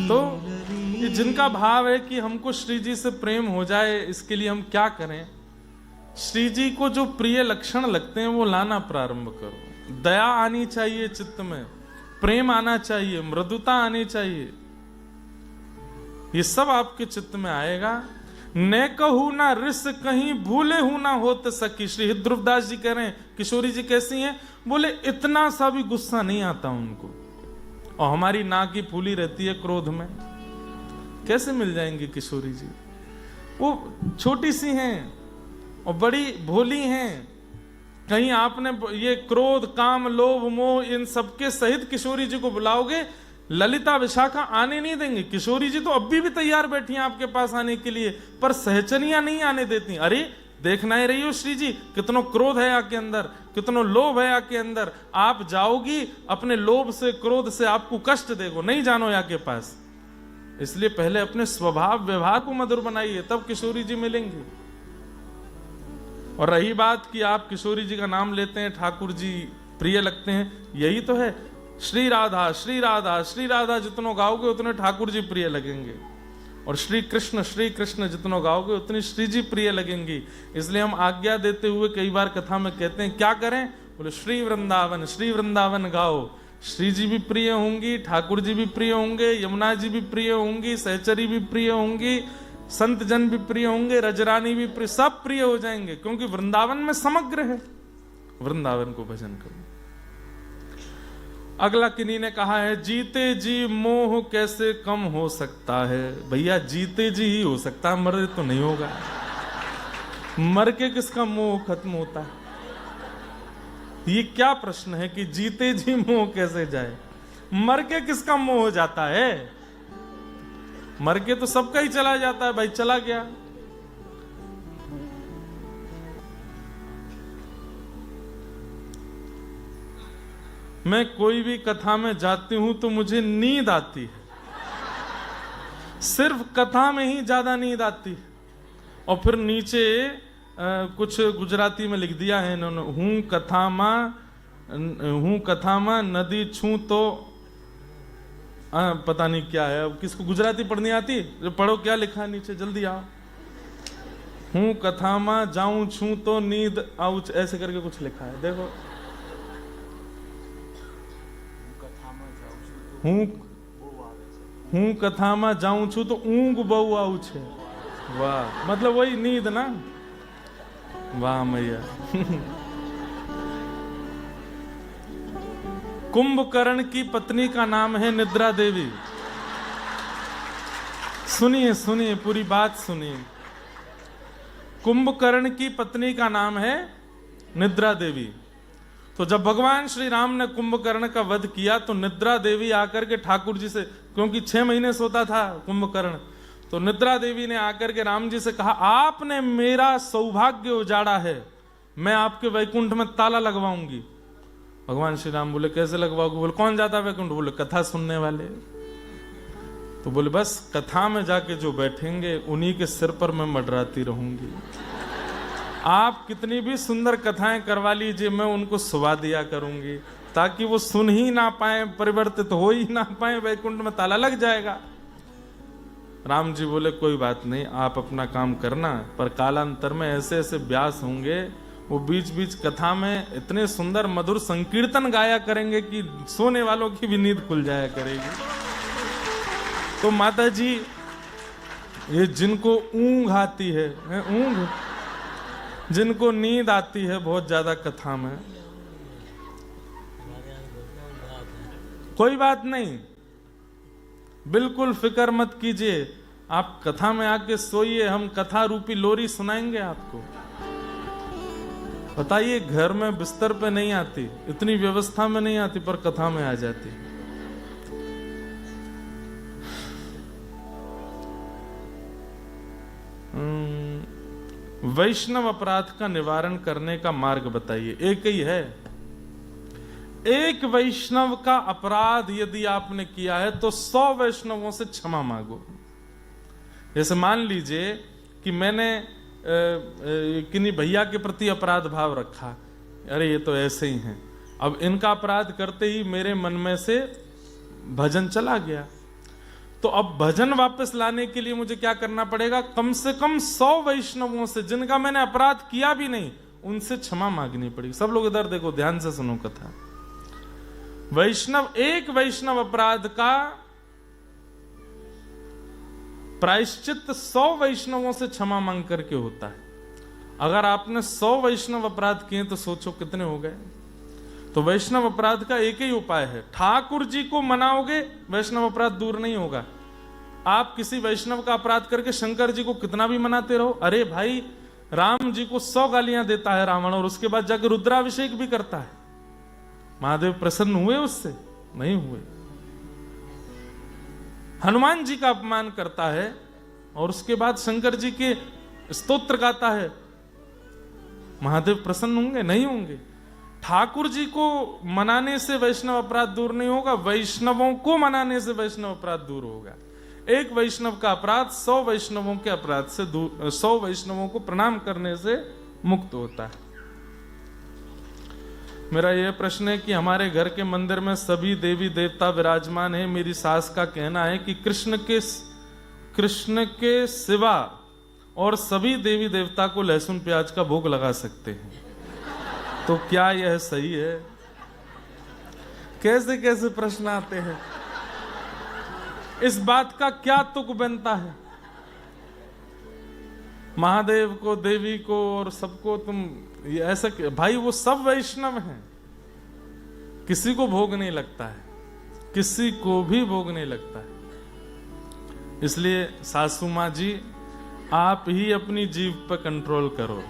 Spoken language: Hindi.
तो ये जिनका भाव है कि हमको श्री जी से प्रेम हो जाए, इसके लिए हम क्या करें? श्री जी को जो प्रिय लक्षण लगते हैं वो लाना प्रारंभ करो। दया आनी चाहिए चित्त में, प्रेम आना चाहिए, मृदुता आनी चाहिए, ये सब आपके चित्त में आएगा। न कहू ना रिस कहीं भूले हूं ना होत सकी। श्री ध्रुवदास जी कह रहे हैं किशोरी जी कैसी हैं? बोले इतना सा भी गुस्सा नहीं आता उनको, और हमारी नाक की फूली रहती है क्रोध में, कैसे मिल जाएंगी किशोरी जी? वो छोटी सी हैं और बड़ी भोली हैं। कहीं आपने ये क्रोध, काम, लोभ, मोह इन सबके सहित किशोरी जी को बुलाओगे, ललिता विशाखा आने नहीं देंगे। किशोरी जी तो अभी भी तैयार बैठी हैं आपके पास आने के लिए, पर सहचनियां नहीं आने देती। अरे देखना ही रही हो श्री जी, कितनो क्रोध है आपके अंदर, कितनो लोभ है आपके अंदर। आप जाओगी अपने लोभ से, क्रोध से, आपको कष्ट देगो, नहीं जानो या के पास। इसलिए पहले अपने स्वभाव व्यवहार को मधुर बनाइए, तब किशोरी जी मिलेंगी। और रही बात कि आप किशोरी जी का नाम लेते हैं, ठाकुर जी प्रिय लगते हैं, यही तो है। श्री राधा श्री राधा श्री राधा जितनो गाओगे उतने ठाकुर जी प्रिय लगेंगे, और श्री कृष्ण जितनो गाओगे उतनी श्री जी प्रिय लगेंगी। इसलिए हम आज्ञा देते हुए कई बार कथा में कहते हैं क्या करें? बोले श्री वृंदावन गाओ। श्री जी भी प्रिय होंगी, ठाकुर जी भी प्रिय होंगे, यमुना जी भी प्रिय होंगी, सहचरी भी प्रिय होंगी, संत जन भी प्रिय होंगे, रजरानी भी प्रिय, सब प्रिय हो जाएंगे, क्योंकि वृंदावन में समग्र है। वृंदावन को भजन करो। अगला किन्हीं ने कहा है, जीते जी मोह कैसे कम हो सकता है? भैया जीते जी ही हो सकता है, मरे तो नहीं होगा। मर के किसका मोह खत्म होता है? ये क्या प्रश्न है कि जीते जी मोह कैसे जाए? मर के किसका मोह हो जाता है? मर के तो सबका ही चला जाता है भाई, चला गया। मैं कोई भी कथा में जाती हूं तो मुझे नींद आती है, सिर्फ कथा में ही ज्यादा नींद आती है। और फिर नीचे कुछ गुजराती में लिख दिया है इन्होंने, हूं कथा मा नदी छू तो पता नहीं क्या है। अब किसको गुजराती पढ़नी आती? पढ़ो क्या लिखा है नीचे, जल्दी आओ। हूं कथा मा जाऊं छू तो नींद आऊ, ऐसे करके कुछ लिखा है, देखो। हूं कथा मा जाऊं छू तो ऊंग बहु आऊ छे। वाह, मतलब वही नींद ना। वाह मैया। कुंभकर्ण की पत्नी का नाम है निद्रा देवी। सुनिए सुनिए, पूरी बात सुनिए। कुंभकर्ण की पत्नी का नाम है निद्रा देवी। तो जब भगवान श्री राम ने कुंभकर्ण का वध किया तो निद्रा देवी आकर के ठाकुर जी से, क्योंकि 6 महीने सोता था कुंभकर्ण, तो निद्रा देवी ने आकर के राम जी से कहा, आपने मेरा सौभाग्य उजाड़ा है, मैं आपके वैकुंठ में ताला लगवाऊंगी। भगवान श्री राम बोले कैसे लगवाओगे? बोले कौन जाता वैकुंठ? बोले कथा सुनने वाले। तो बोले बस कथा में जाके जो बैठेंगे उन्हीं के सिर पर मैं मंडराती रहूंगी। आप कितनी भी सुंदर कथाएं करवा लीजिए, मैं उनको सुवा दिया करूंगी, ताकि वो सुन ही ना पाए, परिवर्तित हो ही ना पाए, वैकुंठ में ताला लग जाएगा। राम जी बोले कोई बात नहीं, आप अपना काम करना, पर कालांतर में ऐसे ऐसे व्यास होंगे, वो बीच बीच कथा में इतने सुंदर मधुर संकीर्तन गाया करेंगे कि सोने वालों की भी नींद खुल जाया करेगी। तो माता जी, ये जिनको ऊंघ आती है, ऊंघ, जिनको नींद आती है बहुत ज्यादा कथा में, कोई बात नहीं, बिल्कुल फिक्र मत कीजिए, आप कथा में आके सोइए, हम कथा रूपी लोरी सुनाएंगे आपको। बताइए, घर में बिस्तर पे नहीं आती, इतनी व्यवस्था में नहीं आती, पर कथा में आ जाती। वैष्णव अपराध का निवारण करने का मार्ग बताइए। एक ही है, एक वैष्णव का अपराध यदि आपने किया है तो 100 वैष्णवों से क्षमा मांगो। जैसे मान लीजिए कि मैंने किन्हीं भैया के प्रति अपराध भाव रखा, अरे ये तो ऐसे ही हैं, अब इनका अपराध करते ही मेरे मन में से भजन चला गया, तो अब भजन वापस लाने के लिए मुझे क्या करना पड़ेगा? कम से कम 100 वैष्णवों से, जिनका मैंने अपराध किया भी नहीं, उनसे क्षमा मांगनी पड़ेगी। सब लोग इधर देखो, ध्यान से सुनो कथा। एक वैष्णव अपराध का प्रायश्चित 100 वैष्णवों से क्षमा मांग करके होता है। अगर आपने 100 वैष्णव अपराध किए तो सोचो कितने हो गए। तो वैष्णव अपराध का एक ही उपाय है, ठाकुर जी को मनाओगे, वैष्णव अपराध दूर नहीं होगा। आप किसी वैष्णव का अपराध करके शंकर जी को कितना भी मनाते रहो, अरे भाई राम जी को 100 गालियां देता है रावण, और उसके बाद जाकर रुद्राभिषेक भी करता है, महादेव प्रसन्न हुए उससे? नहीं हुए। हनुमान जी का अपमान करता है और उसके बाद शंकर जी के स्तोत्र गाता है, महादेव प्रसन्न होंगे? नहीं होंगे। ठाकुर जी को मनाने से वैष्णव अपराध दूर नहीं होगा, वैष्णवों को मनाने से वैष्णव अपराध दूर होगा। एक वैष्णव का अपराध 100 वैष्णवों के अपराध से दूर, 100 वैष्णवों को प्रणाम करने से मुक्त होता है। मेरा यह प्रश्न है कि हमारे घर के मंदिर में सभी देवी देवता विराजमान है। मेरी सास का कहना है कि कृष्ण के सिवा और सभी देवी देवता को लहसुन प्याज का भोग लगा सकते हैं, तो क्या यह सही है? कैसे कैसे प्रश्न आते हैं। इस बात का क्या तुक बनता है? महादेव को, देवी को और सबको तुम ये ऐसा, भाई वो सब वैष्णव हैं, किसी को भोग नहीं लगता है, किसी को भी भोग नहीं लगता है। इसलिए सासू माँ जी, आप ही अपनी जीभ पर कंट्रोल करो।